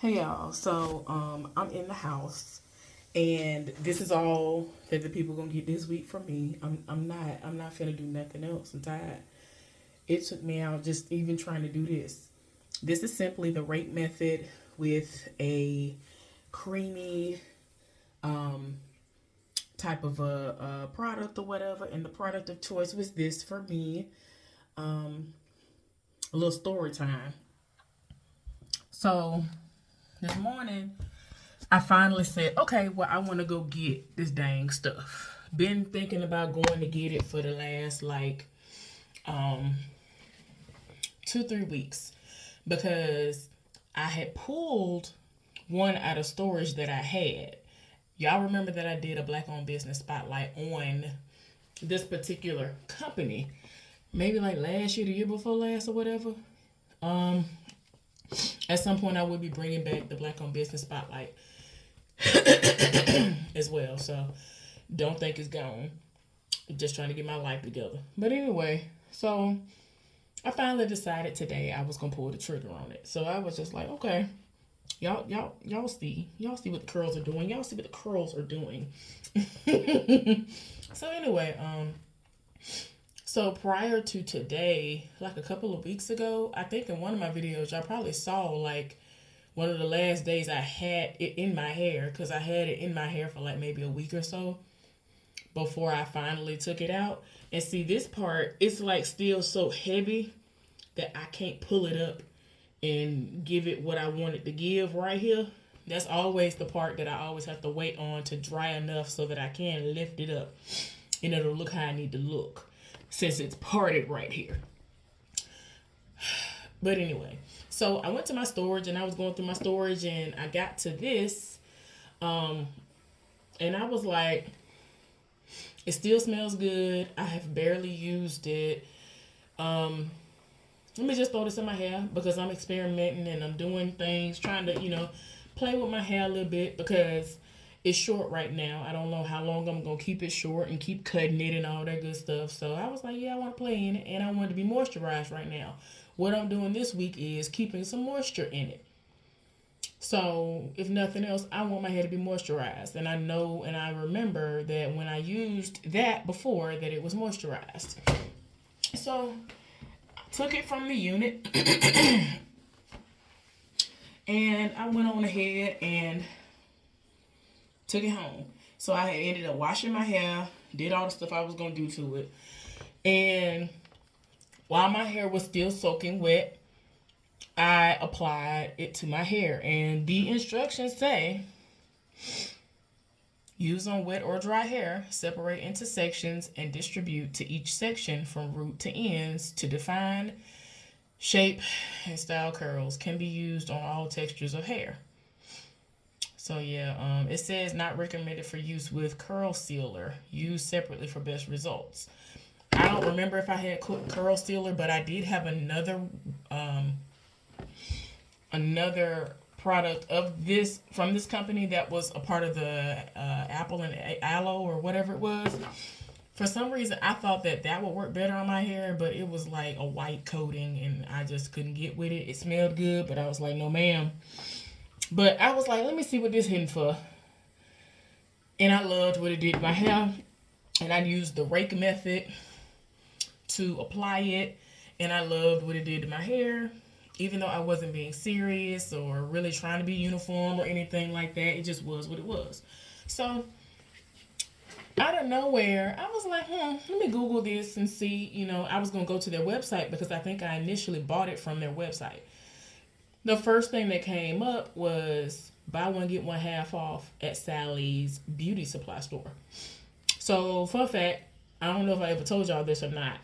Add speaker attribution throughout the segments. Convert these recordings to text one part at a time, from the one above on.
Speaker 1: Hey y'all, so I'm in the house and this is all that the people gonna get this week from me. I'm not finna do nothing else. I'm tired. It took me out just even trying to do this. This is simply the rake method with a creamy um type of a product or whatever, and the product of choice was this for me. Um a little story time. So this morning I finally said, okay, well, I want to go get this dang stuff. Been thinking about going to get it for the last um 2-3 weeks because I had pulled one out of storage that I had. Y'all remember that I did a black owned business spotlight on this particular company, maybe like last year, the year before last, or whatever. Um, at some point, I will be bringing back the black owned business spotlight as well. So don't think it's gone. Just trying to get my life together. But anyway, so I finally decided today I was gonna pull the trigger on it. So I was just like, okay, y'all see what the curls are doing. Y'all see what the curls are doing. So anyway, so prior to today, like a couple of weeks ago, I think in one of my videos, y'all probably saw like one of the last days I had it in my hair, because I had it in my hair for like maybe a week or so before I finally took it out. And see, this part, it's like still so heavy that I can't pull it up and give it what I want it to give right here. That's always the part that I always have to wait on to dry enough so that I can lift it up and it'll look how I need to look, since it's parted right here. But anyway, so I went to my storage and I was going through my storage and I got to this, um, and I was like, it still smells good. I have barely used it. Um, Let me just throw this in my hair because I'm experimenting and I'm doing things, trying to, play with my hair a little bit because it's short right now. I don't know how long I'm going to keep it short and keep cutting it and all that good stuff. So I was like, yeah, I want to play in it and I want it to be moisturized right now. What I'm doing this week is keeping some moisture in it. So if nothing else, I want my hair to be moisturized. And I know and I remember that when I used that before, that it was moisturized. So took it from the unit and I went on ahead and took it home. So I ended up washing my hair, did all the stuff I was going to do to it. And while my hair was still soaking wet, I applied it to my hair. And the instructions say, use on wet or dry hair, separate into sections, and distribute to each section from root to ends to define, shape, and style curls. Can be used on all textures of hair. So yeah, it says not recommended for use with curl sealer. Use separately for best results. I don't remember if I had curl sealer, but I did have another product of this from this company that was a part of the apple and aloe or whatever it was. For some reason, I thought that would work better on my hair, but it was like a white coating, and I just couldn't get with it. It smelled good, but I was like, no, ma'am. But I was like, let me see what this hitting for. And I loved what it did to my hair. And I used the rake method to apply it. And I loved what it did to my hair. Even though I wasn't being serious or really trying to be uniform or anything like that, it just was what it was. So, out of nowhere, I was like, let me Google this and see, I was going to go to their website because I think I initially bought it from their website. The first thing that came up was buy one, get one half off at Sally's beauty supply store. So, fun fact, I don't know if I ever told y'all this or not,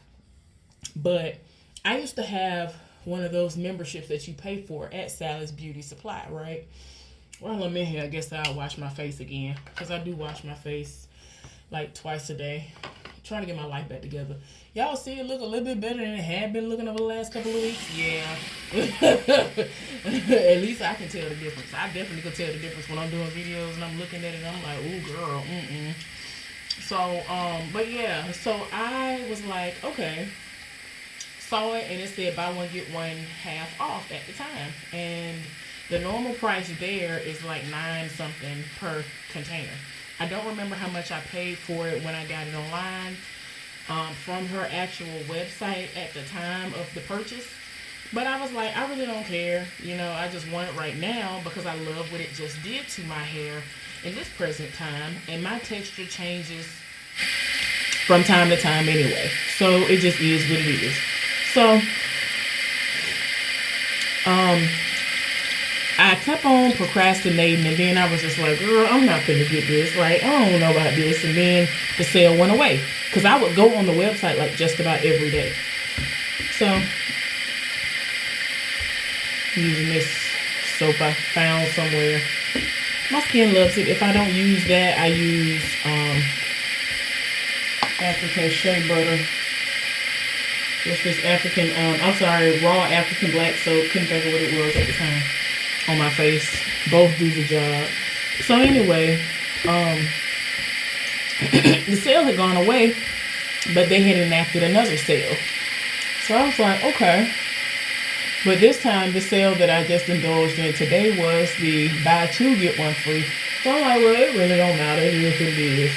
Speaker 1: but I used to have one of those memberships that you pay for at Sally's Beauty Supply, right? While I'm in here, I guess I'll wash my face again because I do wash my face like twice a day. Trying to get my life back together. Y'all see it look a little bit better than it had been looking over the last couple of weeks? Yeah. At least I can tell the difference. I definitely can tell the difference when I'm doing videos and I'm looking at it and I'm like, ooh, girl, So, but yeah, so I was like, okay. Saw it and it said buy one, get one half off at the time. And The normal price there is like 9 something per container. I don't remember how much I paid for it when I got it online from her actual website at the time of the purchase. But I was like, I really don't care. You know, I just want it right now because I love what it just did to my hair in this present time. And my texture changes from time to time anyway. So it just is what it is. So, I kept on procrastinating, and then I was just like, girl, I'm not gonna get this. Like, I don't know about this. And then the sale went away. Because I would go on the website like just about every day. So, using this soap I found somewhere. My skin loves it. If I don't use that, I use African shea butter. It's this African, I'm sorry, raw African black soap. Couldn't think of what it was at the time. On my face. Both do the job. So anyway, the sale had gone away, but they had enacted another sale. So I was like, okay. But this time, the sale that I just indulged in today was the buy two, get one free. So I'm like, well, it really don't matter. It is what it is.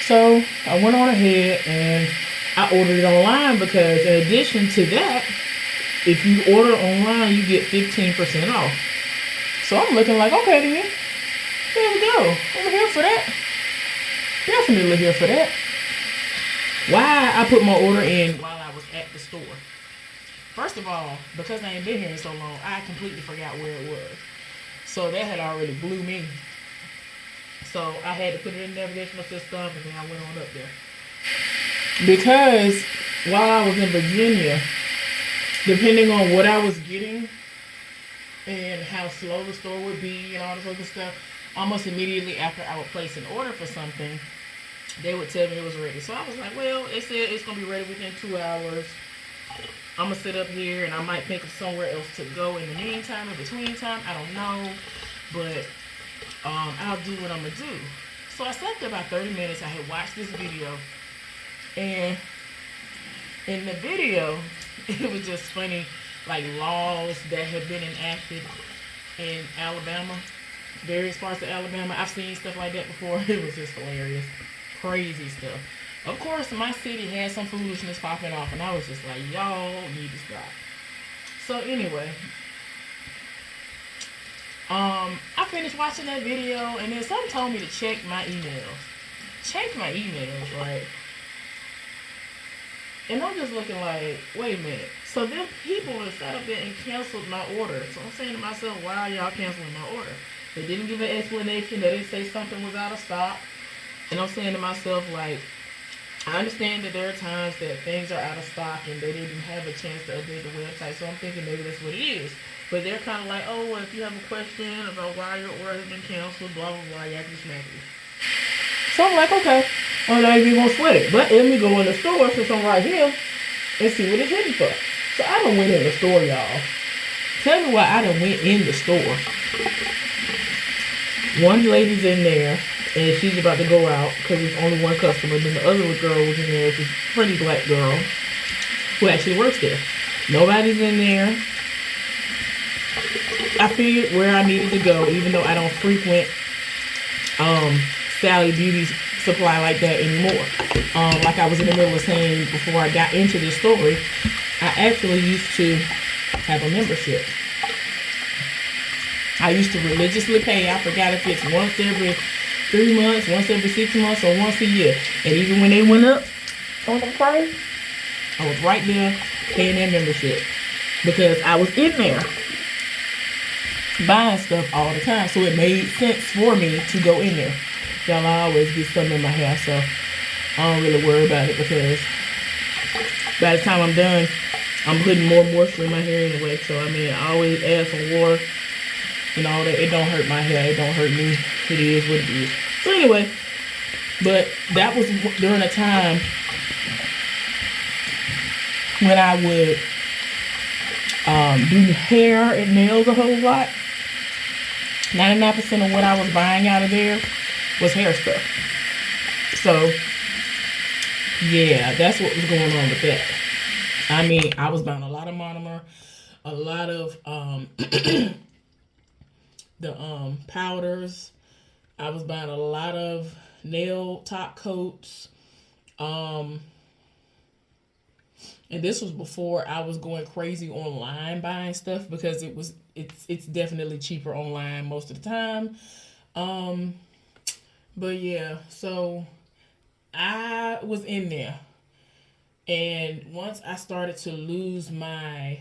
Speaker 1: So I went on ahead and I ordered it online because in addition to that, if you order online, you get 15% off. So I'm looking like, okay then, there we go. I'm here for that. Definitely here for that. Why I put my order in while I was at the store. First of all, because I ain't been here in so long, I completely forgot where it was. So that had already blew me. So I had to put it in the navigational system and then I went on up there. Because while I was in Virginia, depending on what I was getting and how slow the store would be and all this other stuff, almost immediately after I would place an order for something, they would tell me it was ready. So I was like, well, it said it's going to be ready within 2 hours. I'm going to sit up here and I might think of somewhere else to go in the meantime, in between time. I don't know. But I'll do what I'm going to do. So I sat there about 30 minutes. I had watched this video. And in the video, it was just funny, like laws that had been enacted in Alabama, various parts of Alabama. I've seen stuff like that before. It was just hilarious. Crazy stuff. Of course, my city had some foolishness popping off, and I was just like, y'all need to stop. So anyway, I finished watching that video, and then someone told me to check my emails. Check my emails, right? And I'm just looking like, wait a minute. So them people have sat up there and canceled my order. So I'm saying to myself, why are y'all canceling my order? They didn't give an explanation. They didn't say something was out of stock. And I'm saying to myself, like, I understand that there are times that things are out of stock and they didn't have a chance to update the website. So I'm thinking maybe that's what it is. But they're kind of like, oh, well, if you have a question about why your order has been canceled, blah, blah, blah, yakety smackety. So I'm like, okay, I'm not even going to sweat it. But let me go in the store since I'm right here and see what it's hitting for. So I done went in the store, y'all. Tell me why I done went in the store. One lady's in there, and she's about to go out because it's only one customer. Then the other girl was in there, this pretty black girl who actually works there. Nobody's in there. I figured where I needed to go, even though I don't frequent Sally Beauty Supply like that anymore. Like I was in the middle of saying before I got into this story, I actually used to have a membership. I used to religiously pay. I forgot if it's once every 3 months, once every 6 months, or once a year. And even when they went up on the price, I was right there paying that membership because I was in there buying stuff all the time. So it made sense for me to go in there. Y'all, I always get something in my hair, so I don't really worry about it because by the time I'm done, I'm putting more moisture in my hair anyway. So, I mean, I always add some water and all that. It don't hurt my hair. It don't hurt me. It is what it is. So, anyway, but that was during a time when I would do hair and nails a whole lot. 99% of what I was buying out of there was hair stuff. So, yeah, that's what was going on with that. I mean, I was buying a lot of monomer, a lot of the powders. I was buying a lot of nail top coats. And this was before I was going crazy online buying stuff, because it's definitely cheaper online most of the time. Um, but yeah, so I was in there, and once I started to lose my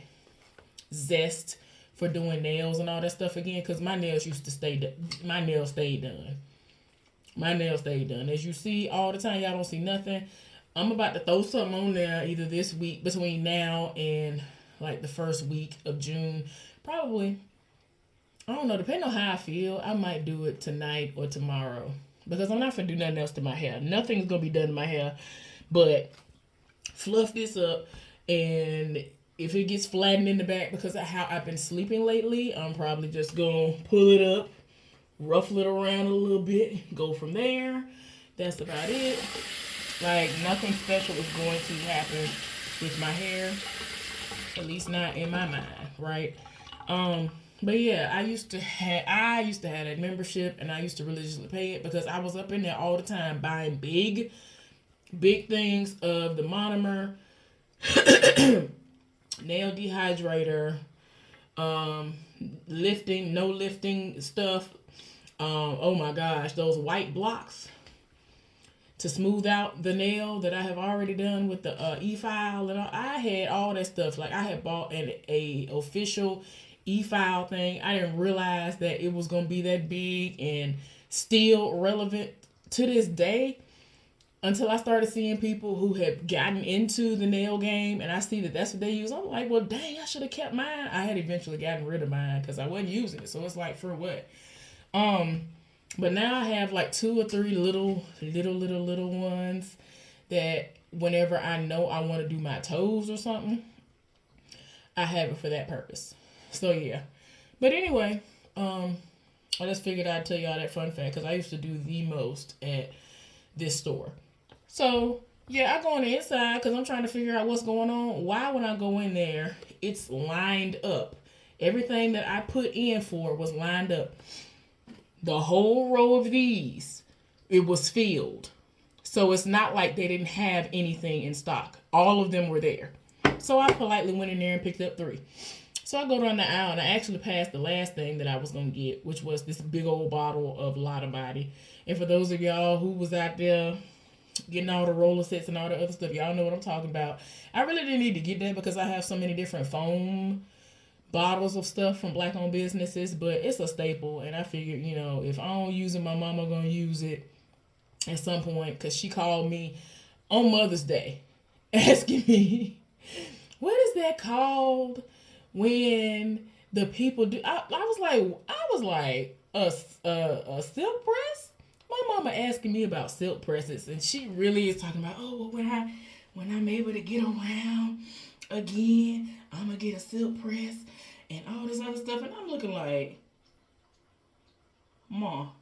Speaker 1: zest for doing nails and all that stuff again, because my nails used to my nails stayed done. My nails stayed done. As you see all the time, y'all don't see nothing. I'm about to throw something on there either this week, between now and like the first week of June. Probably, I don't know, depending on how I feel, I might do it tonight or tomorrow. Because I'm not gonna do nothing else to my hair. Nothing's gonna be done to my hair but fluff this up, and if it gets flattened in the back because of how I've been sleeping lately, I'm probably just gonna pull it up, ruffle it around a little bit, go from there. That's about it. Like, nothing special is going to happen with my hair, at least not in my mind, right? But yeah, I used to have that membership, and I used to religiously pay it because I was up in there all the time buying big things of the monomer, nail dehydrator, no lifting stuff. Oh my gosh, those white blocks to smooth out the nail that I have already done with the e-file and all. I had all that stuff. Like, I had bought a official e-file thing. I didn't realize that it was gonna be that big and still relevant to this day, until I started seeing people who had gotten into the nail game, and I see that that's what they use. I'm like, well, dang, I should have kept mine. I had eventually gotten rid of mine because I wasn't using it. So it's like, for what? But now I have like 2 or 3 little ones that whenever I know I want to do my toes or something, I have it for that purpose. So yeah. But anyway, I just figured I'd tell y'all that fun fact, because I used to do the most at this store. So yeah, I go on the inside because I'm trying to figure out what's going on. Why, when I go in there, it's lined up. Everything that I put in for was lined up. The whole row of these, it was filled. So it's not like they didn't have anything in stock. All of them were there. So I politely went in there and picked up 3. So I go down the aisle, and I actually passed the last thing that I was going to get, which was this big old bottle of Lotta Body. And for those of y'all who was out there getting all the roller sets and all the other stuff, y'all know what I'm talking about. I really didn't need to get that because I have so many different foam bottles of stuff from black-owned businesses, but it's a staple, and I figured, if I don't use it, my mama gonna use it at some point, because she called me on Mother's Day asking me, what is that called when the people do, I was like, a silk press? My mama asking me about silk presses, and she really is talking about, oh, well, when I'm able to get around again, I'm gonna get a silk press and all this other stuff. And I'm looking like, Mom,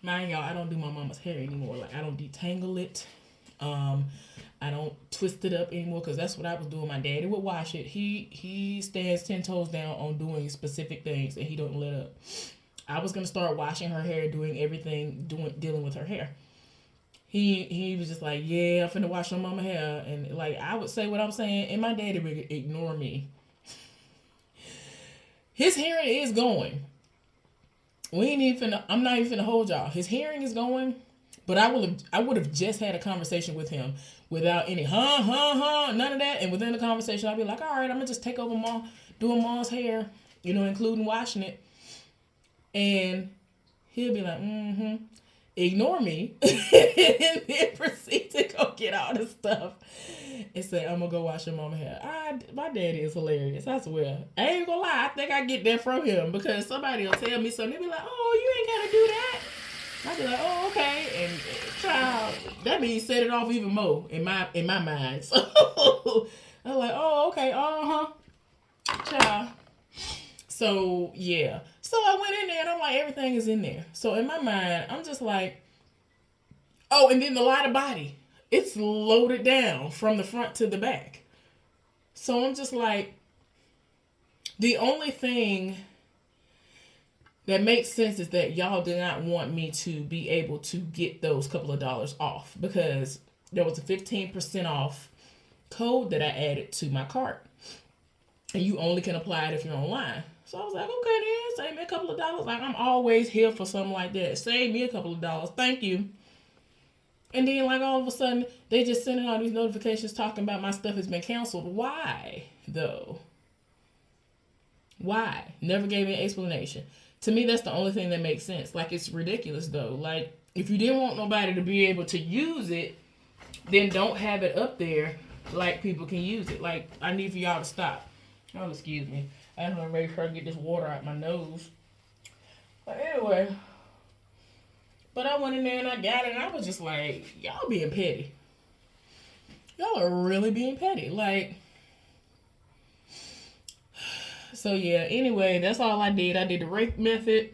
Speaker 1: mind y'all, I don't do my mama's hair anymore. Like, I don't detangle it. I don't twist it up anymore, because that's what I was doing. My daddy would wash it. He stands 10 toes down on doing specific things, and he don't let up. I was gonna start washing her hair, doing everything, dealing with her hair. He was just like, yeah, I'm finna wash your mama hair. And like, I would say what I'm saying, and my daddy would ignore me. His hearing is going. I'm not even finna hold y'all. His hearing is going, but I would have just had a conversation with him without any none of that. And within the conversation, I'd be like, all right, I'm gonna just take over doing Mom's hair, including washing it. And he'll be like, ignore me, and then proceed to go get all the stuff and say, I'm gonna go wash your mama hair. My daddy is hilarious, I swear. I ain't gonna lie, I think I get that from him, because somebody will tell me something, they'll be like, oh, you ain't gotta do that. I'll be like, oh, okay. And child, that means set it off even more in my mind. So I'm like, oh, okay, child. So yeah. So I went in there, and I'm like, everything is in there. So in my mind, I'm just like, oh, and then the Lotta Body, it's loaded down from the front to the back. So I'm just like, the only thing that makes sense is that y'all did not want me to be able to get those couple of dollars off because there was a 15% off code that I added to my cart. And you only can apply it if you're online. So I was like, okay then, save me a couple of dollars. Like, I'm always here for something like that. Save me a couple of dollars. Thank you. And then, like, all of a sudden, they just sending all these notifications talking about my stuff has been canceled. Why, though? Why? Never gave me an explanation. To me, that's the only thing that makes sense. Like, it's ridiculous, though. Like, if you didn't want nobody to be able to use it, then don't have it up there like people can use it. Like, I need for y'all to stop. Oh, excuse me. I just want to make sure I get this water out my nose. But anyway, I went in there and I got it, and I was just like, y'all being petty. Y'all are really being petty. Like, so yeah, anyway, that's all I did. I did the rake method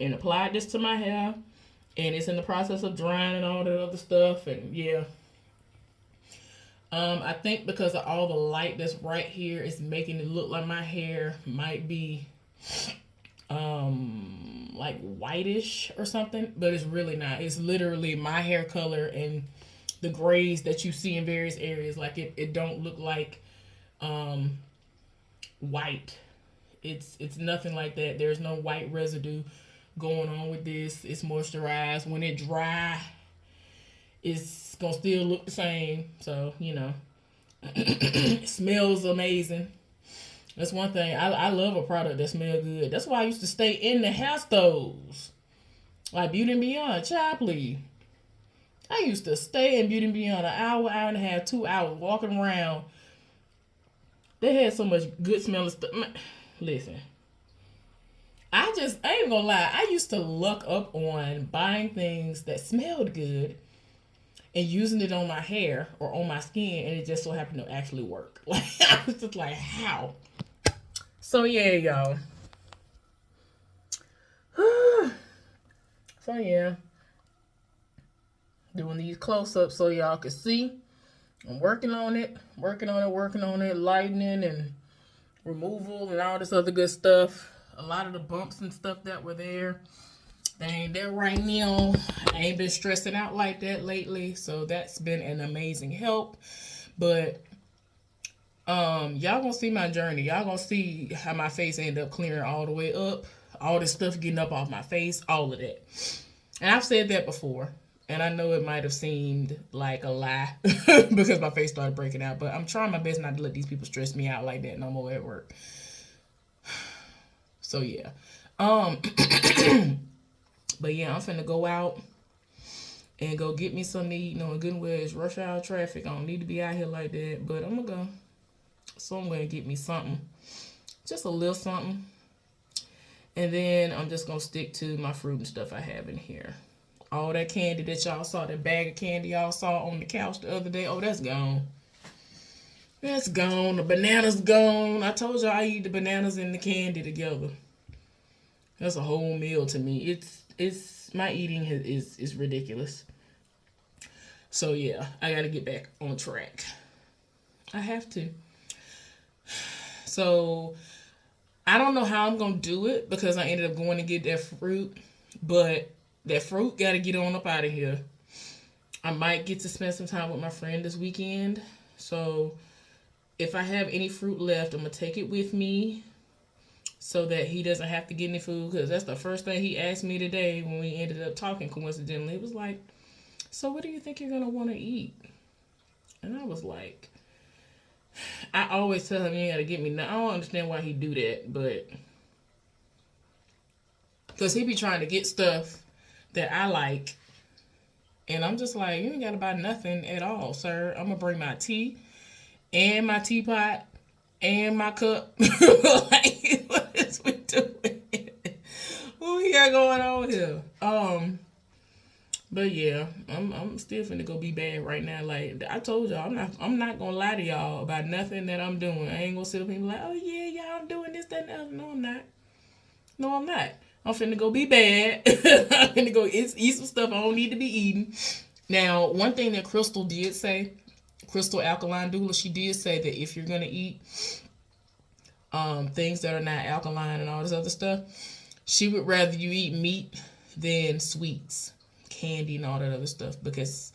Speaker 1: and applied this to my hair. And it's in the process of drying and all that other stuff. And yeah. I think because of all the light that's right here, it's making it look like my hair might be like whitish or something, but it's really not. It's literally my hair color and the grays that you see in various areas. Like it don't look like white. It's nothing like that. There's no white residue going on with this. It's moisturized. When it dry, it's gonna still look the same. So, you know, it smells amazing. That's one thing. I love a product that smells good. That's why I used to stay in the hair stores. Like Beauty and Beyond, child, please. I used to stay in Beauty and Beyond an hour, hour and a half, 2 hours walking around. They had so much good smelling stuff. Listen. I ain't gonna lie. I used to luck up on buying things that smelled good and using it on my hair or on my skin, and it just so happened to actually work. Like, I was just like, how? So yeah, y'all. So yeah, doing these close-ups so y'all can see. I'm working on it, lightening and removal and all this other good stuff. A lot of the bumps and stuff that were there, they ain't there right now. I ain't been stressing out like that lately, so that's been an amazing help. But y'all gonna see my journey. Y'all gonna see how my face ended up clearing all the way up. All this stuff getting up off my face, all of that. And I've said that before. And I know it might have seemed like a lie because my face started breaking out. But I'm trying my best not to let these people stress me out like that no more at work. So yeah. But yeah, I'm finna go out and go get me something to eat. You know, good way is rush hour traffic. I don't need to be out here like that. But I'm gonna go somewhere and get me something. Just a little something. And then I'm just gonna stick to my fruit and stuff I have in here. All that candy that y'all saw, that bag of candy y'all saw on the couch the other day, oh, that's gone. That's gone. The banana's gone. I told y'all I eat the bananas and the candy together. That's a whole meal to me. It's my eating is ridiculous. So yeah, I gotta get back on track. I have to. So I don't know how I'm gonna do it because I ended up going to get that fruit, but that fruit got to get on up out of here. I might get to spend some time with my friend this weekend. So if I have any fruit left, I'm going to take it with me so that he doesn't have to get any food. Because that's the first thing he asked me today when we ended up talking coincidentally. It was like, so what do you think you're going to want to eat? And I was like, I always tell him you ain't got to get me. Now, I don't understand why he do that, but because he be trying to get stuff that I like, and I'm just like, you ain't gotta buy nothing at all, sir. I'm gonna bring my tea and my teapot and my cup. Like, what is we doing? What we got going on here? But yeah, I'm still finna go be bad right now. Like I told y'all, I'm not gonna lie to y'all about nothing that I'm doing. I ain't gonna sit up here and be like, oh yeah, y'all, I'm doing this, that, and the other. No, I'm not. No, I'm not. I'm finna go be bad. I'm finna go eat some stuff I don't need to be eating. Now, one thing that Crystal did say, Crystal Alkaline Doula, she did say that if you're gonna eat things that are not alkaline and all this other stuff, She would rather you eat meat than sweets, candy, and all that other stuff, because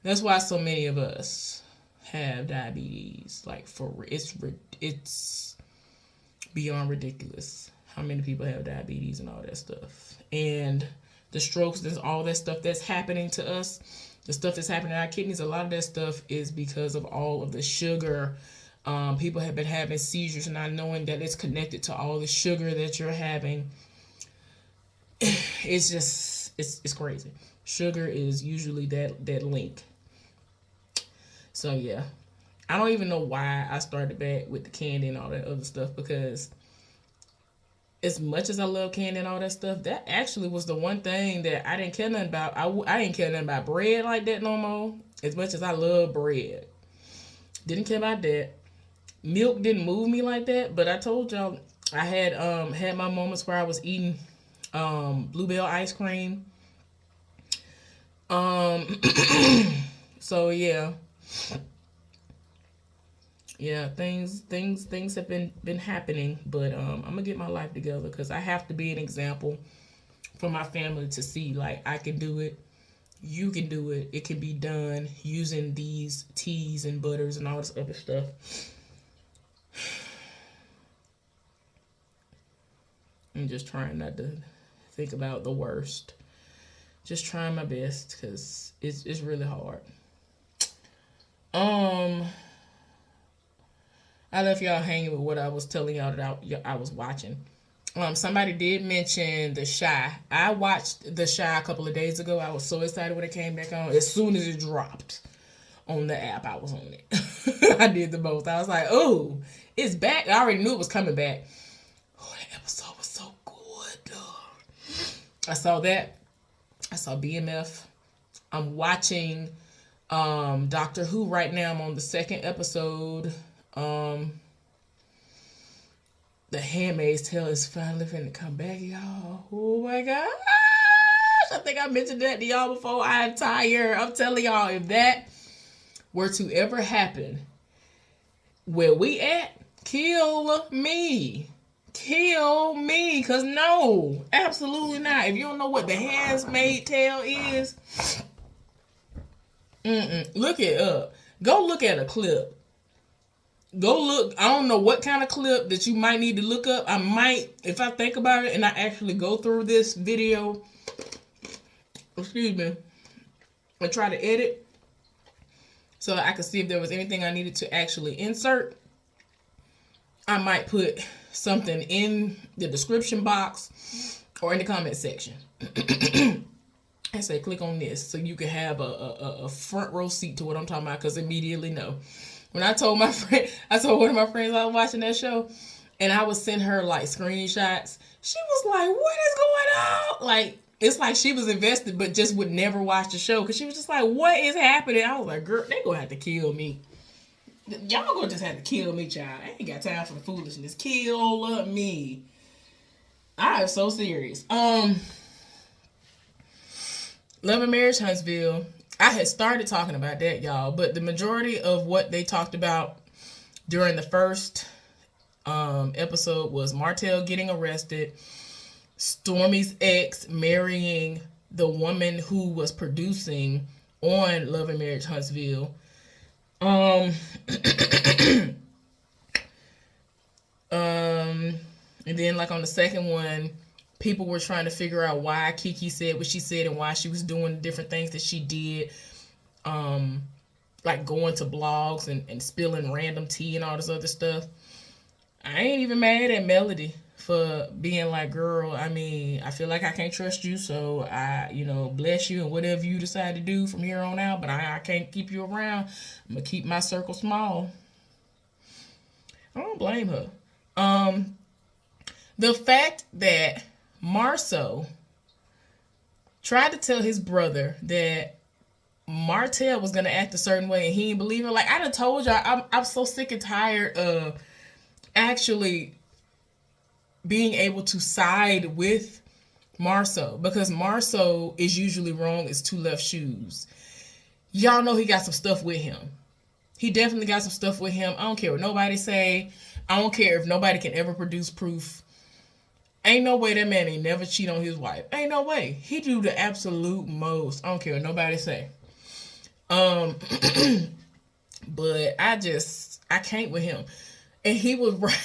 Speaker 1: that's why so many of us have diabetes. Like, it's beyond ridiculous how many people have diabetes and all that stuff. And the strokes, there's all that stuff that's happening to us. The stuff that's happening in our kidneys, a lot of that stuff is because of all of the sugar. People have been having seizures not knowing that it's connected to all the sugar that you're having. It's just, it's crazy. Sugar is usually that link. So yeah, I don't even know why I started back with the candy and all that other stuff, because as much as I love candy and all that stuff, that actually was the one thing that I didn't care nothing about. I didn't care nothing about bread like that no more. As much as I love bread, didn't care about that. Milk didn't move me like that. But I told y'all I had my moments where I was eating Bluebell ice cream. So yeah. Yeah, things have been happening, but I'm gonna get my life together, because I have to be an example for my family to see, like, I can do it, you can do it, it can be done using these teas and butters and all this other stuff. I'm just trying not to think about the worst. Just trying my best, because it's really hard. I left y'all hanging with what I was telling y'all that I was watching. Somebody did mention The Chi. I watched The Chi a couple of days ago. I was so excited when it came back on. As soon as it dropped on the app, I was on it. I did the most. I was like, oh, it's back. I already knew it was coming back. Oh, that episode was so good. I saw that. I saw BMF. I'm watching Doctor Who right now. I'm on the second episode. The Handmaid's Tale is finally finna come back, y'all. Oh my gosh. I think I mentioned that to y'all before. I'm tired. I'm telling y'all, if that were to ever happen where we at, kill me. Kill me. Because no, absolutely not. If you don't know what the Handmaid's Tale is, look it up. Go look at a clip. Go look. I don't know what kind of clip that you might need to look up. I might, if I think about it and I actually go through this video, and try to edit so I could see if there was anything I needed to actually insert, I might put something in the description box or in the comment section. I say click on this so you can have a front row seat to what I'm talking about, because immediately no. When I told one of my friends I was watching that show, and I would send her like screenshots, she was like, what is going on? Like, it's like she was invested but just would never watch the show, because she was just like, what is happening? I was like, girl, they gonna have to kill me. Y'all gonna just have to kill me, child. I ain't got time for the foolishness. Kill me. I am so serious. Love and Marriage Huntsville. I had started talking about that, y'all, but the majority of what they talked about during the first episode was Martell getting arrested, Stormy's ex marrying the woman who was producing on Love and Marriage Huntsville. And then like on the second one, people were trying to figure out why Kiki said what she said and why she was doing different things that she did. Like going to blogs and spilling random tea and all this other stuff. I ain't even mad at Melody for being like, girl, I mean, I feel like I can't trust you, so I, bless you and whatever you decide to do from here on out, but I can't keep you around. I'm going to keep my circle small. I don't blame her. The fact that Marceau tried to tell his brother that Martell was going to act a certain way and he didn't believe her. Like, I done told y'all, I'm so sick and tired of actually being able to side with Marceau, because Marceau is usually wrong as two left shoes. Y'all know he got some stuff with him. He definitely got some stuff with him. I don't care what nobody say. I don't care if nobody can ever produce proof. Ain't no way that man ain't never cheat on his wife. Ain't no way. He do the absolute most. I don't care what nobody say. But I can't with him. And he was right.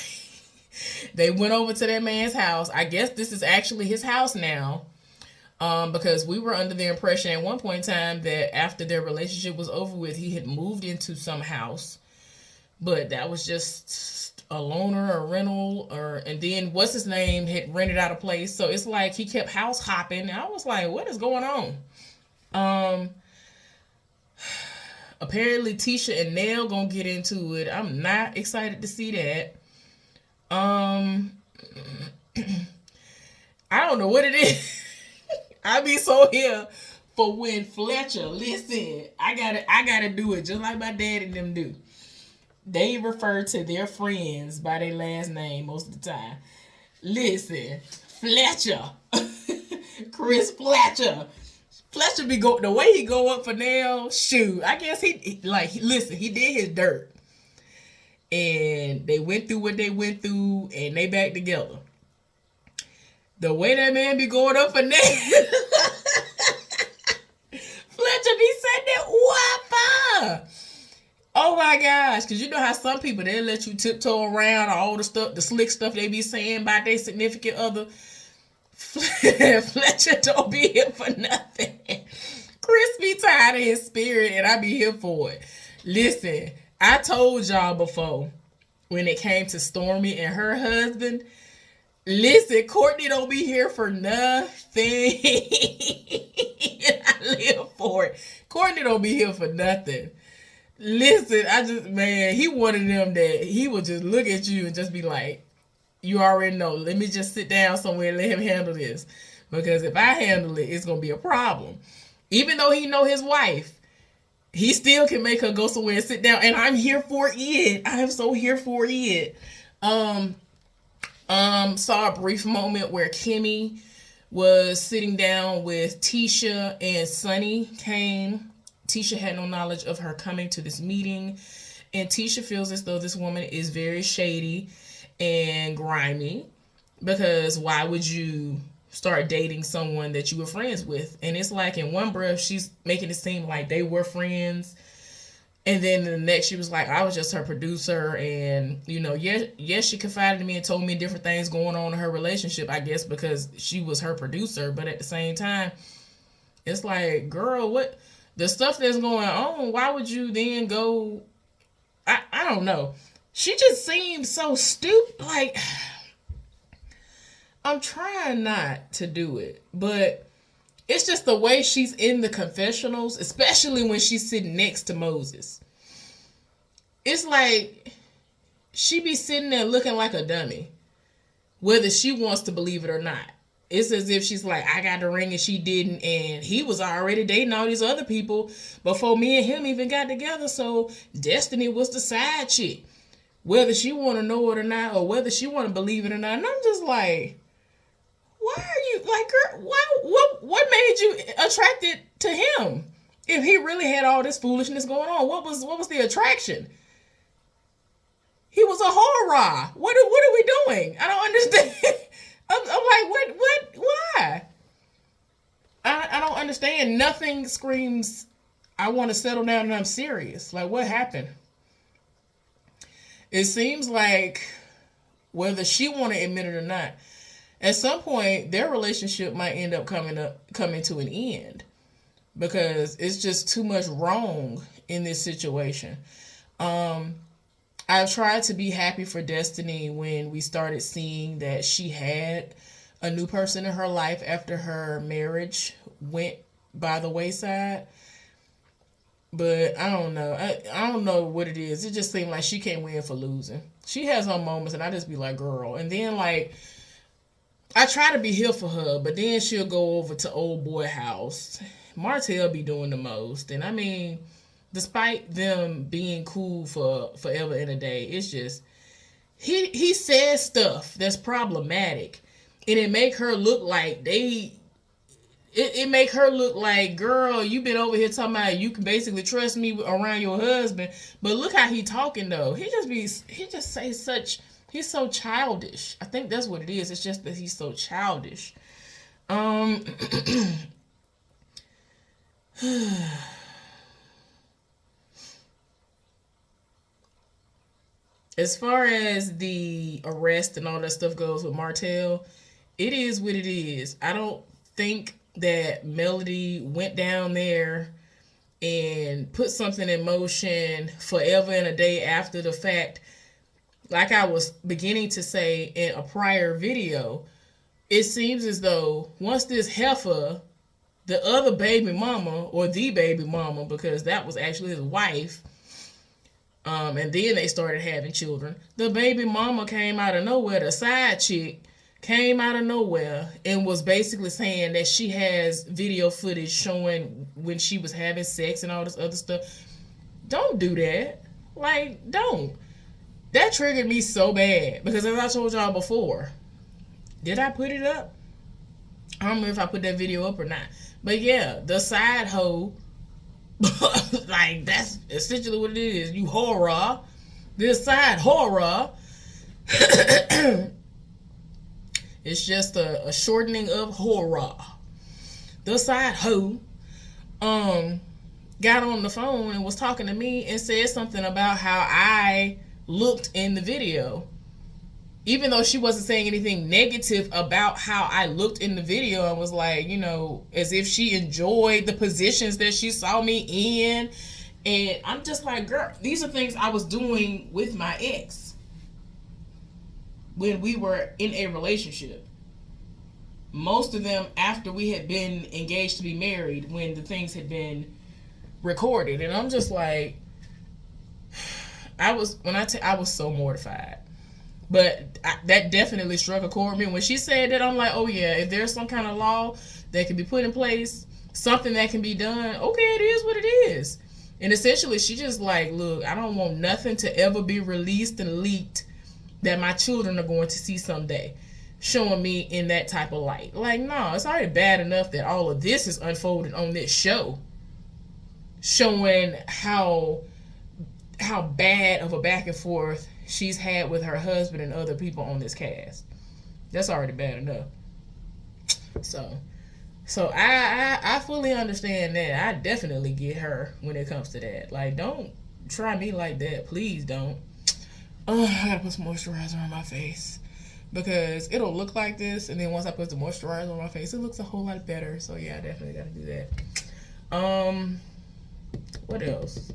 Speaker 1: They went over to that man's house. I guess this is actually his house now. Because we were under the impression at one point in time that after their relationship was over with, he had moved into some house. But that was just a loaner or rental, and then what's his name had rented out a place. So it's like he kept house hopping. I was like, what is going on? Apparently Tisha and Nell gonna get into it. I'm not excited to see that. I don't know what it is. I be so here for when Fletcher, listen, I gotta do it just like my dad and them do. They refer to their friends by their last name most of the time. Listen, Fletcher, Chris Fletcher. Fletcher be go the way he go up for Nell. Shoot, I guess he did his dirt, and they went through what they went through, and they back together. The way that man be going up for Nell, Fletcher be saying that what? Oh my gosh, because you know how some people, they'll let you tiptoe around all the stuff, the slick stuff they be saying about their significant other. Fletcher don't be here for nothing. Chris be tired of his spirit, and I be here for it. Listen, I told y'all before, when it came to Stormy and her husband, listen, Courtney don't be here for nothing. I live for it. Courtney don't be here for nothing. Listen, he one of them that he will just look at you and just be like, you already know. Let me just sit down somewhere and let him handle this. Because if I handle it, it's going to be a problem. Even though he know his wife, he still can make her go somewhere and sit down. And I'm here for it. I am so here for it. Saw a brief moment where Kimmy was sitting down with Tisha and Sonny came. Tisha had no knowledge of her coming to this meeting. And Tisha feels as though this woman is very shady and grimy, because why would you start dating someone that you were friends with? And it's like in one breath she's making it seem like they were friends, and then the next she was like, I was just her producer, and yes she confided in me and told me different things going on in her relationship, I guess because she was her producer. But at the same time, it's like, girl, what the stuff that's going on, why would you then go? I don't know. She just seems so stupid. Like, I'm trying not to do it, but it's just the way she's in the confessionals, especially when she's sitting next to Moses. It's like she be sitting there looking like a dummy, whether she wants to believe it or not. It's as if she's like, I got the ring and she didn't, and he was already dating all these other people before me and him even got together, so Destiny was the side chick. Whether she want to know it or not, or whether she want to believe it or not. And I'm just like, why are you, like, girl, what made you attracted to him? If he really had all this foolishness going on, what was the attraction? He was a horror. What are we doing? I don't understand. I'm like, why? I don't understand. Nothing screams, I want to settle down and I'm serious. Like, what happened? It seems like, whether she want to admit it or not, at some point their relationship might end up coming to an end, because it's just too much wrong in this situation. I've tried to be happy for Destiny when we started seeing that she had a new person in her life after her marriage went by the wayside. But I don't know. I don't know what it is. It just seemed like she can't win for losing. She has her moments, and I just be like, girl. And then, like, I try to be here for her, but then she'll go over to old boy house. Martell be doing the most. And I mean, despite them being cool for forever and a day, it's just, he says stuff that's problematic. And it make her look like it make her look like, girl, you been over here talking about you can basically trust me around your husband, but look how he talking though. He just say such He's so childish. I think that's what it is. It's just that he's so childish. Um, as far as the arrest and all that stuff goes with Martell, it is what it is. I don't think that Melody went down there and put something in motion forever and a day after the fact. Like I was beginning to say in a prior video, it seems as though once this heifer, the other baby mama, or the baby mama, because that was actually his wife, and then they started having children. The baby mama came out of nowhere, the side chick came out of nowhere and was basically saying that she has video footage showing when she was having sex and all this other stuff. Don't do that. Like, don't. That triggered me so bad because, as I told y'all before, did I put it up? I don't remember if I put that video up or not. But yeah, the side hoe, like, that's essentially what it is. You horror. This side horror. It's just a shortening of horror. The side hoe got on the phone and was talking to me and said something about how I looked in the video. Even though she wasn't saying anything negative about how I looked in the video, and was like, you know, as if she enjoyed the positions that she saw me in. And I'm just like, girl, these are things I was doing with my ex when we were in a relationship. Most of them after we had been engaged to be married, when the things had been recorded. And I'm just like, I was so mortified. But that definitely struck a chord with me. When she said that, I'm like, oh yeah, if there's some kind of law that can be put in place, something that can be done, okay, it is what it is. And essentially, she just like, look, I don't want nothing to ever be released and leaked that my children are going to see someday, showing me in that type of light. Like, no, it's already bad enough that all of this is unfolded on this show, showing how bad of a back and forth she's had with her husband and other people on this cast. That's already bad enough. So I fully understand that. I definitely get her when it comes to that. Like, don't try me like that. Please don't. Oh, I gotta put some moisturizer on my face, because it'll look like this, and then once I put the moisturizer on my face, it looks a whole lot better. So yeah, I definitely gotta do that. What else?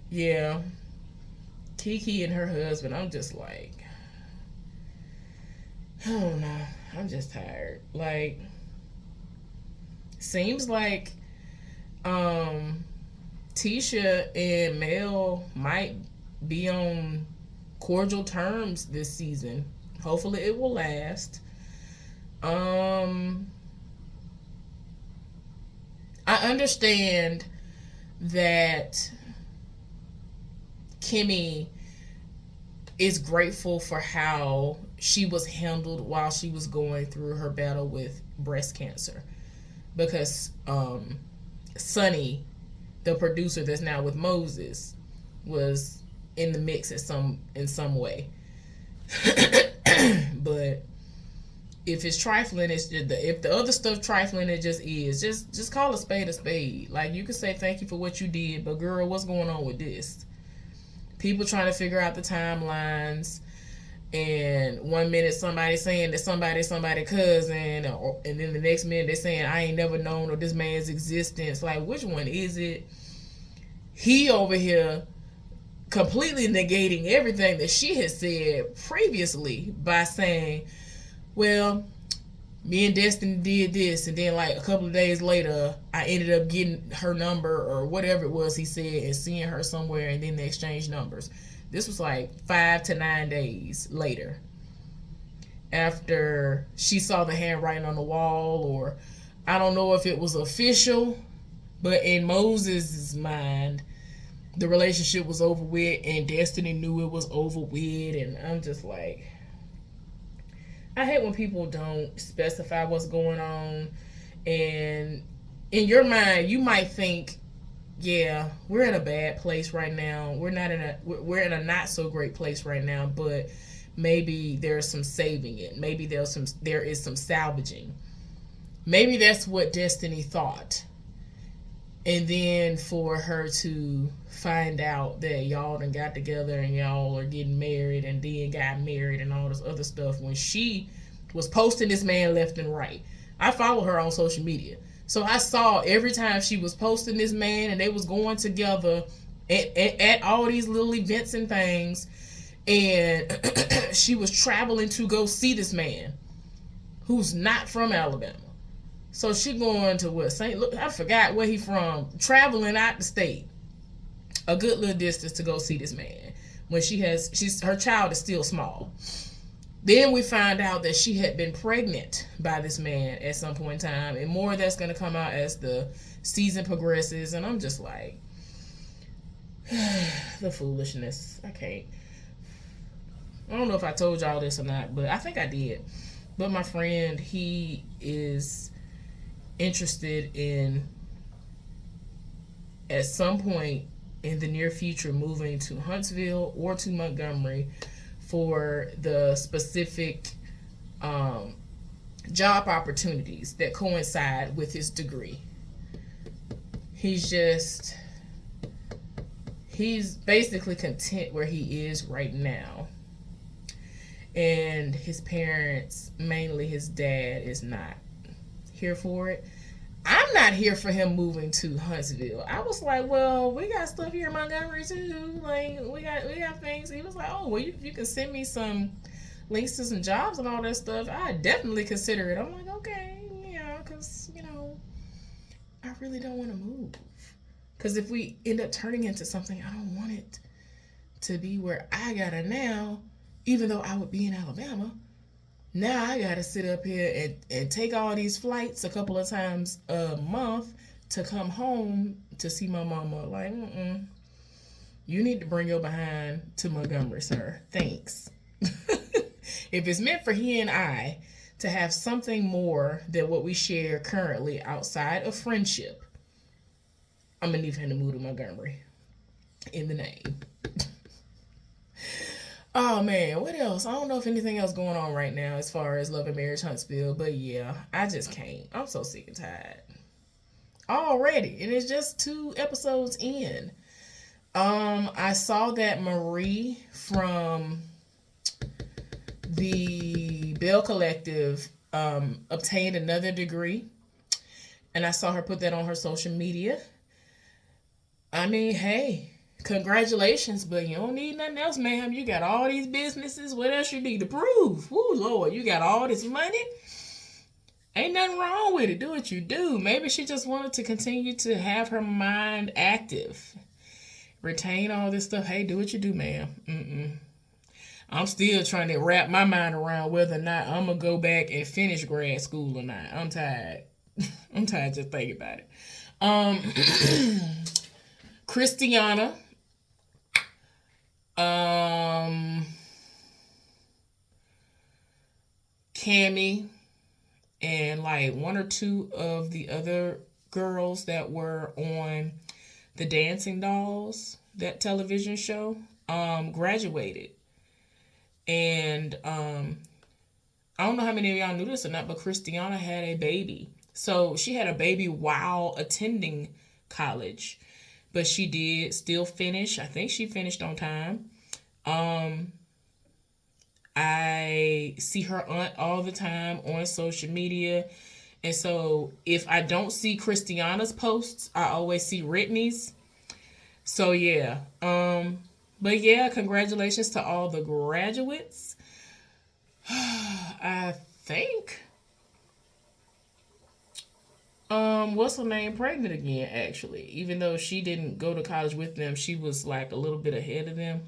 Speaker 1: Yeah, Kiki and her husband, I'm just like, I don't know. I'm just tired. Like, seems like Tisha and Mel might be on cordial terms this season. Hopefully it will last. I understand that Kimmy is grateful for how she was handled while she was going through her battle with breast cancer, because Sonny, the producer that's now with Moses, was in the mix in some way. But if it's trifling, it's just if the other stuff trifling, it just is. Just call a spade a spade. Like, you could say thank you for what you did, but girl, what's going on with this? People trying to figure out the timelines, and one minute somebody saying that somebody's cousin, and then the next minute they're saying I ain't never known of this man's existence. Like, which one is it? He over here completely negating everything that she had said previously by saying, well, me and Destiny did this, and then like a couple of days later I ended up getting her number or whatever it was he said, and seeing her somewhere, and then they exchanged numbers. This was like 5 to 9 days later, after she saw the handwriting on the wall, or I don't know if it was official, but in Moses' mind, the relationship was over with, and Destiny knew it was over with. And I'm just like, I hate when people don't specify what's going on. And in your mind, you might think yeah, we're in a bad place right now. We're in a not so great place right now, but maybe there's some saving it. Maybe there is some salvaging. Maybe that's what Destiny thought. And then for her to find out that y'all done got together and y'all are getting married and then got married and all this other stuff when she was posting this man left and right. I follow her on social media. So I saw every time she was posting this man and they was going together at all these little events and things. And she was traveling to go see this man who's not from Alabama. So she going to what, St. Louis? I forgot where he from. Traveling out the state, a good little distance to go see this man. When her child is still small. Then we find out that she had been pregnant by this man at some point in time, and more of that's going to come out as the season progresses. And I'm just like, the foolishness. I can't. I don't know if I told y'all this or not, but I think I did. But my friend, he is interested in, at some point in the near future, moving to Huntsville or to Montgomery for the specific job opportunities that coincide with his degree. He's basically content where he is right now. And his parents, mainly his dad, is not here for it. I'm not here for him moving to Huntsville. I was like, well, we got stuff here in Montgomery too. Like, we got things. He was like, oh, well, you can send me some links to some jobs and all that stuff. I definitely consider it. I'm like, okay, yeah, because, I really don't want to move. Because if we end up turning into something, I don't want it to be where I gotta now, even though I would be in Alabama. Now I gotta sit up here and take all these flights a couple of times a month to come home to see my mama. Like, you need to bring your behind to Montgomery, sir. Thanks. If it's meant for he and I to have something more than what we share currently outside of friendship, I'm gonna need him to move to Montgomery. In the name. Oh man, what else? I don't know if anything else going on right now as far as Love and Marriage Huntsville, but yeah, I just can't. I'm so sick and tired already, and it's just 2 episodes in. I saw that Marie from the Bell Collective obtained another degree, and I saw her put that on her social media. I mean, hey, congratulations, but you don't need nothing else, ma'am. You got all these businesses. What else you need to prove? Woo, Lord, you got all this money. Ain't nothing wrong with it. Do what you do. Maybe she just wanted to continue to have her mind active. Retain all this stuff. Hey, do what you do, ma'am. I'm still trying to wrap my mind around whether or not I'm going to go back and finish grad school or not. I'm tired. I'm tired just thinking about it. Christiana. Cammy, and like 1 or 2 of the other girls that were on the Dancing Dolls, that television show, graduated. And I don't know how many of y'all knew this or not, but Christiana had a baby. So she had a baby while attending college, but she did still finish. I think she finished on time. I see her aunt all the time on social media. And so if I don't see Christiana's posts, I always see Whitney's. So yeah. But yeah, congratulations to all the graduates. I think what's her name pregnant again, actually. Even though she didn't go to college with them, she was like a little bit ahead of them.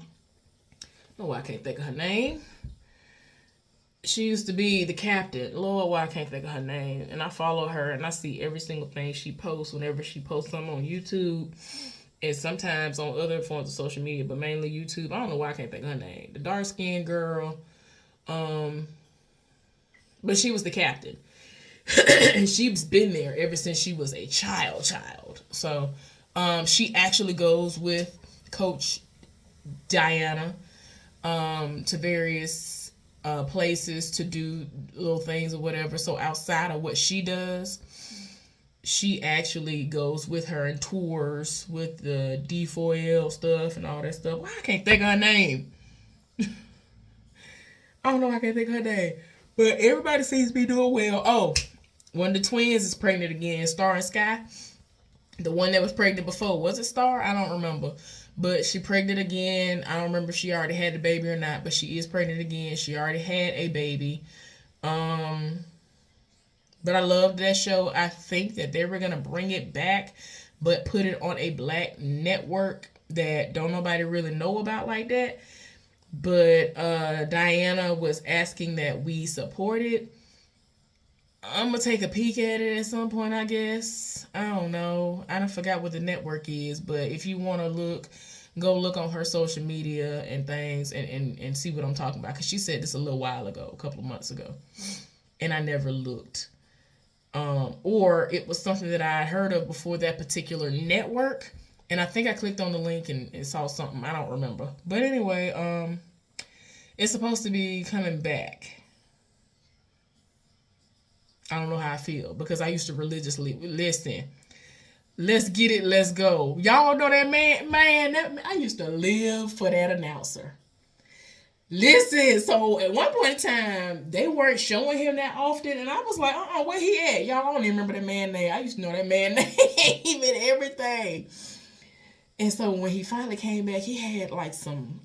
Speaker 1: Oh, I can't think of her name. She used to be the captain. Lord, why I can't think of her name. And I follow her and I see every single thing she posts whenever she posts something on YouTube and sometimes on other forms of social media, but mainly YouTube. I don't know why I can't think of her name. The dark-skinned girl. But she was the captain. And she's been there ever since she was a child. So, She actually goes with Coach Diana to various places to do little things or whatever. So outside of what she does, she actually goes with her and tours with the D4L stuff and all that stuff. Why I can't think of her name? I don't know. I can't think of her name. But everybody seems to be doing well. Oh, one of the twins is pregnant again. Star and Sky. The one that was pregnant before. Was it Star? I don't remember. But she pregnant again. I don't remember if she already had the baby or not. But she is pregnant again. She already had a baby. But I loved that show. I think that they were going to bring it back, but put it on a black network that don't nobody really know about like that. But Diana was asking that we support it. I'm going to take a peek at it at some point, I guess. I don't know. I don't forgot what the network is. But if you want to look, go look on her social media and things and see what I'm talking about. Because she said this a little while ago, a couple of months ago. And I never looked. Or it was something that I had heard of before that particular network. And I think I clicked on the link and saw something. I don't remember. But anyway, it's supposed to be coming back. I don't know how I feel because I used to religiously listen. Let's get it, let's go. Y'all know that man, I used to live for that announcer. Listen, so at one point in time, they weren't showing him that often, and I was like, where he at? Y'all don't even remember that man's name. I used to know that man's name and everything. And so when he finally came back, he had like some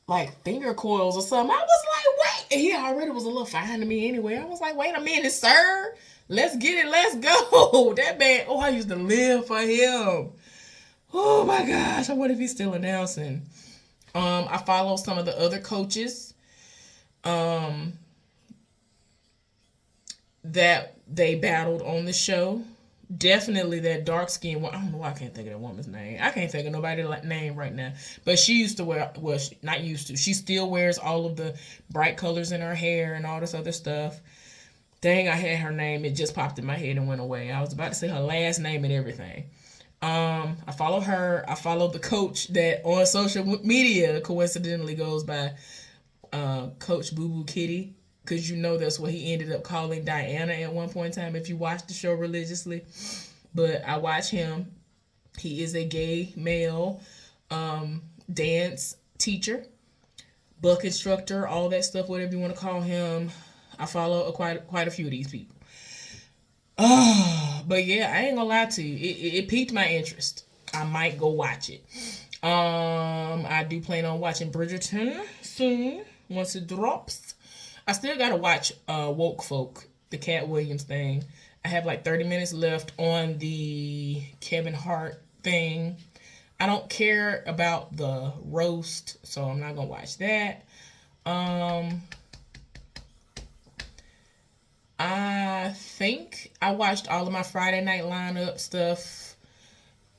Speaker 1: like finger coils or something. I was like, wait. And he already was a little fine to me anyway. I was like, wait a minute, sir. Let's get it. Let's go. That man, I used to live for him. Oh my gosh. I wonder if he's still announcing. I follow some of the other coaches that they battled on the show. Definitely that dark skinned one. I don't know why I can't think of that woman's name. I can't think of nobody's name right now. But she used to wear, well, not used to. She still wears all of the bright colors in her hair and all this other stuff. Dang, I had her name. It just popped in my head and went away. I was about to say her last name and everything. I follow her. I follow the coach that on social media coincidentally goes by Coach Boo Boo Kitty. Because you know that's what he ended up calling Diana at one point in time if you watch the show religiously. But I watch him. He is a gay male dance teacher, buck instructor, all that stuff, whatever you want to call him. I follow quite a few of these people. But yeah, I ain't gonna lie to you. It piqued my interest. I might go watch it. I do plan on watching Bridgerton soon once it drops. I still gotta watch Woke Folk, the Cat Williams thing. I have like 30 minutes left on the Kevin Hart thing. I don't care about the roast, so I'm not gonna watch that. I think I watched all of my Friday night lineup stuff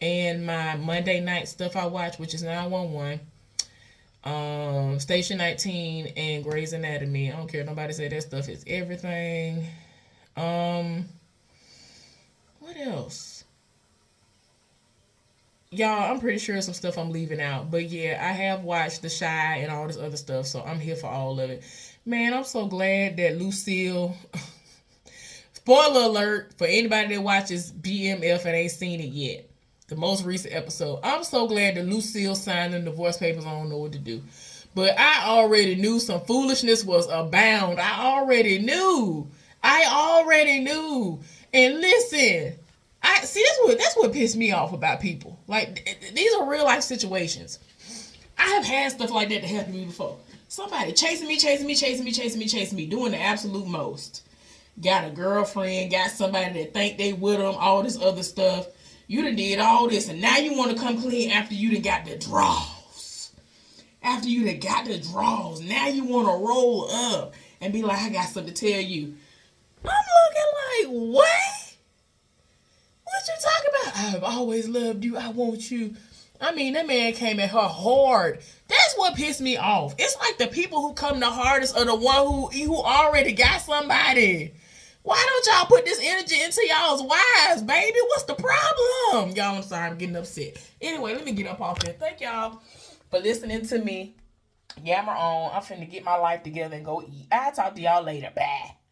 Speaker 1: and my Monday night stuff I watched, which is 911. Station 19 and Grey's Anatomy. I don't care. Nobody say that stuff is everything. What else? Y'all, I'm pretty sure some stuff I'm leaving out. But yeah, I have watched The Chi and all this other stuff, so I'm here for all of it. Man, I'm so glad that Lucille... Spoiler alert for anybody that watches BMF and ain't seen it yet. The most recent episode. I'm so glad that Lucille signed the divorce papers. I don't know what to do. But I already knew some foolishness was abound. I already knew. And listen, that's what pissed me off about people. Like, these are real life situations. I have had stuff like that to happen to me before. Somebody chasing me, doing the absolute most. Got a girlfriend, got somebody that think they with them, all this other stuff. You done did all this, and now you want to come clean after you done got the draws. Now you want to roll up and be like, I got something to tell you. I'm looking like, what? What you talking about? I've always loved you. I want you. I mean, that man came at her hard. That's what pissed me off. It's like the people who come the hardest are the one who already got somebody. Why don't y'all put this energy into y'all's wives, baby? What's the problem? Y'all, I'm sorry, I'm getting upset. Anyway, let me get up off here. Thank y'all for listening to me. Yammer on. I'm finna get my life together and go eat. I'll talk to y'all later. Bye.